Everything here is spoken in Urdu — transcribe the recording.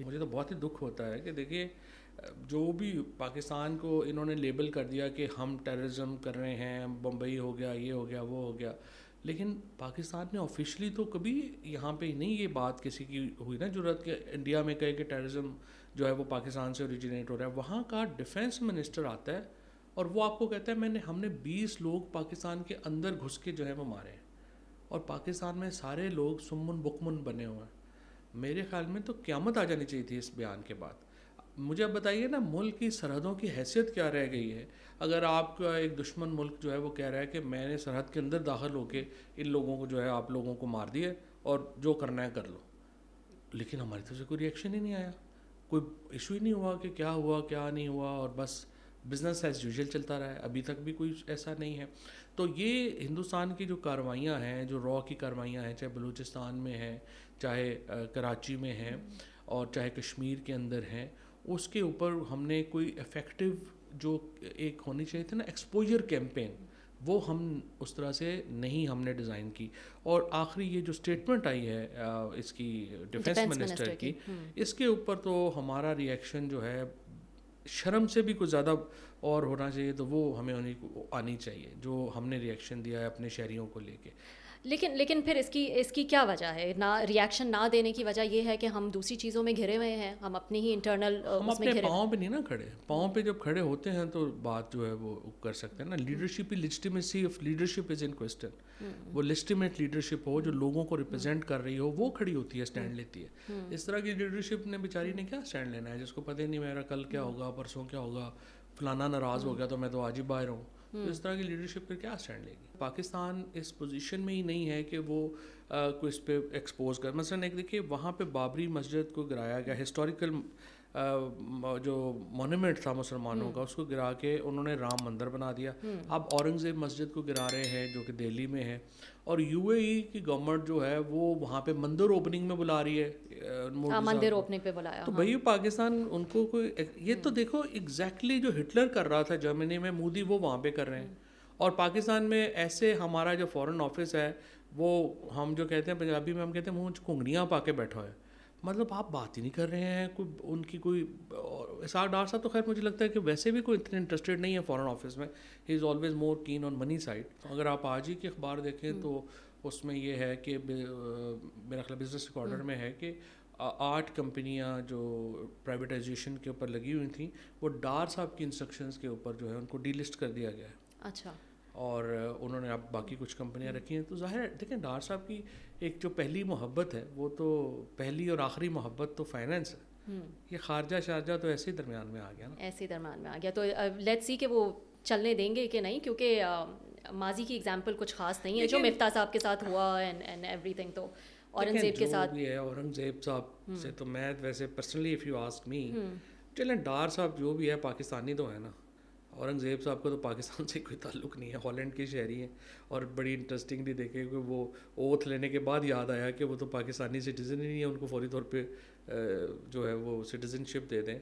مجھے تو بہت ہی دکھ ہوتا ہے کہ دیکھیے جو بھی پاکستان کو انہوں نے لیبل کر دیا کہ ہم ٹیررزم کر رہے ہیں، بمبئی ہو گیا، یہ ہو گیا، وہ ہو گیا، لیکن پاکستان نے آفیشلی تو کبھی یہاں پہ نہیں یہ بات کسی کی ہوئی نا جرأت کہ انڈیا میں کہے کہ ٹیررزم جو ہے وہ پاکستان سے اوریجنیٹ ہو رہا ہے. وہاں کا ڈیفینس منسٹر آتا ہے اور وہ آپ کو کہتا ہے ہم نے 20 لوگ پاکستان کے اندر گھس کے جو ہے وہ مارے ہیں، اور پاکستان میں سارے لوگ سمن بکمن بنے ہوئے ہیں. میرے خیال میں تو قیامت آ جانی چاہیے تھی اس بیان کے بعد. مجھے اب بتائیے نا، ملک کی سرحدوں کی حیثیت کیا رہ گئی ہے اگر آپ کا ایک دشمن ملک جو ہے وہ کہہ رہا ہے کہ میں نے سرحد کے اندر داخل ہو کے ان لوگوں کو جو ہے آپ لوگوں کو مار دیا اور جو کرنا ہے کر لو. لیکن ہماری طرف سے کوئی ریئیکشن ہی نہیں آیا، کوئی ایشو ہی نہیں ہوا کہ کیا ہوا کیا نہیں ہوا، اور بس بزنس ایز یوزول چلتا رہا ہے. ابھی تک بھی کوئی ایسا نہیں ہے. تو یہ ہندوستان کی جو کارروائیاں ہیں، جو را کی کارروائیاں ہیں، چاہے بلوچستان میں ہیں، چاہے کراچی میں ہیں، اور چاہے کشمیر کے اندر ہیں، اس کے اوپر ہم نے کوئی افیکٹو جو ایک ہونی چاہیے تھی نا ایکسپوجر کیمپین، وہ ہم اس طرح سے نہیں ہم نے ڈیزائن کی. اور آخری یہ جو اسٹیٹمنٹ آئی ہے اس کی ڈیفینس منسٹر کی، اس کے اوپر تو ہمارا ریئیکشن جو ہے شرم سے بھی کچھ زیادہ اور ہونا چاہیے. تو وہ ہمیں آنی چاہیے جو ہم نے ریئیکشن دیا ہے اپنے شہریوں کو لے کے. لیکن پھر اس کی کیا وجہ ہے؟ نہ ریئیکشن نہ دینے کی وجہ یہ ہے کہ ہم دوسری چیزوں میں گھرے ہوئے ہیں، ہم اپنی ہی انٹرنل ہم اس میں اپنے گھرے. پاؤں پہ نہیں نا کھڑے. پاؤں پہ جب کھڑے ہوتے ہیں تو بات جو ہے وہ کر سکتے ہیں نا. Leadership legitimacy of leadership is in question. وہ لیجٹیمیٹ لیڈرشپ ہو جو لوگوں کو ریپرزینٹ کر رہی ہو، وہ کھڑی ہوتی ہے، اسٹینڈ لیتی ہے. اس طرح کی لیڈرشپ نے بیچاری نے کیا اسٹینڈ لینا ہے، جس کو پتہ ہی نہیں میرا کل کیا ہوگا، پرسوں کیا ہوگا، فلانا ناراض ہو گیا تو میں تو آج ہی باہر ہوں. تو اس طرح کی لیڈرشپ پھر کیا اسٹینڈ لے گی؟ پاکستان اس پوزیشن میں ہی نہیں ہے کہ وہ کوئی اس پہ ایکسپوز کر. مثلاً ایک دیکھیے وہاں پہ بابری مسجد کو گرایا گیا، ہسٹوریکل جو مونومنٹ تھا مسلمانوں کا، اس کو گرا کے انہوں نے رام مندر بنا دیا. اب اورنگزیب مسجد کو گرا رہے ہیں جو کہ دہلی میں ہے، اور یو اے ای کی گورنمنٹ جو ہے وہ وہاں پہ مندر اوپننگ میں بلا رہی ہے مندر اوپننگ پہ بلایا. تو بھائی پاکستان ان کو کوئی یہ تو دیکھو ایگزیکٹلی جو ہٹلر کر رہا تھا جرمنی میں، مودی وہ وہاں پہ کر رہے ہیں. اور پاکستان میں ایسے ہمارا جو فارن آفس ہے وہ ہم جو کہتے ہیں پنجابی میں ہم کہتے ہیں منہ کنگڑیاں پا کے بیٹھا ہے. مطلب آپ بات ہی نہیں کر رہے ہیں کوئی ان کی کوئی. اسحاق ڈار صاحب تو خیر مجھے لگتا ہے کہ ویسے بھی کوئی اتنے انٹرسٹیڈ نہیں ہے فارن آفس میں. He is always more keen on money side. اگر آپ آج ہی کے اخبار دیکھیں تو اس میں یہ ہے کہ میرا خیال بزنس ریکارڈر میں ہے کہ 8 کمپنیاں جو پرائیویٹائزیشن کے اوپر لگی ہوئی تھیں، وہ ڈار صاحب کی انسٹرکشنز کے اوپر جو ہے ان کو ڈی لسٹ کر دیا گیا ہے. اچھا. اور انہوں نے اب باقی کچھ کمپنیاں رکھی ہیں. تو ظاہر ہے دیکھیں ڈار صاحب کی ایک جو پہلی محبت ہے وہ تو پہلی اور آخری محبت تو فائنینس ہے. یہ خارجہ شارجہ تو ایسے ہی درمیان میں آ گیا نا، ایسے ہی درمیان میں آ گیا. تو لیٹس سی کہ وہ چلنے دیں گے کہ نہیں، کیونکہ ماضی کی اگزامپل کچھ خاص نہیں ہے جو مفتاح صاحب کے ساتھ ہوا اینڈ ایوری تھنگ. تو اورنگزیب کے ساتھ جو بھی ہے اورنگزیب صاحب سے تو میں ویسے personally if you ask me, چلیں ڈار صاحب جو بھی ہے پاکستانی تو ہے نا. اورنگزیب صاحب کا تو پاکستان سے کوئی تعلق نہیں ہے، ہالینڈ کے شہری ہیں. اور بڑی انٹرسٹنگلی دیکھیں کہ وہ اوتھ لینے کے بعد یاد آیا کہ وہ تو پاکستانی سٹیزن ہی نہیں ہے، ان کو فوری طور پہ جو ہے وہ سٹیزن شپ دے دیں.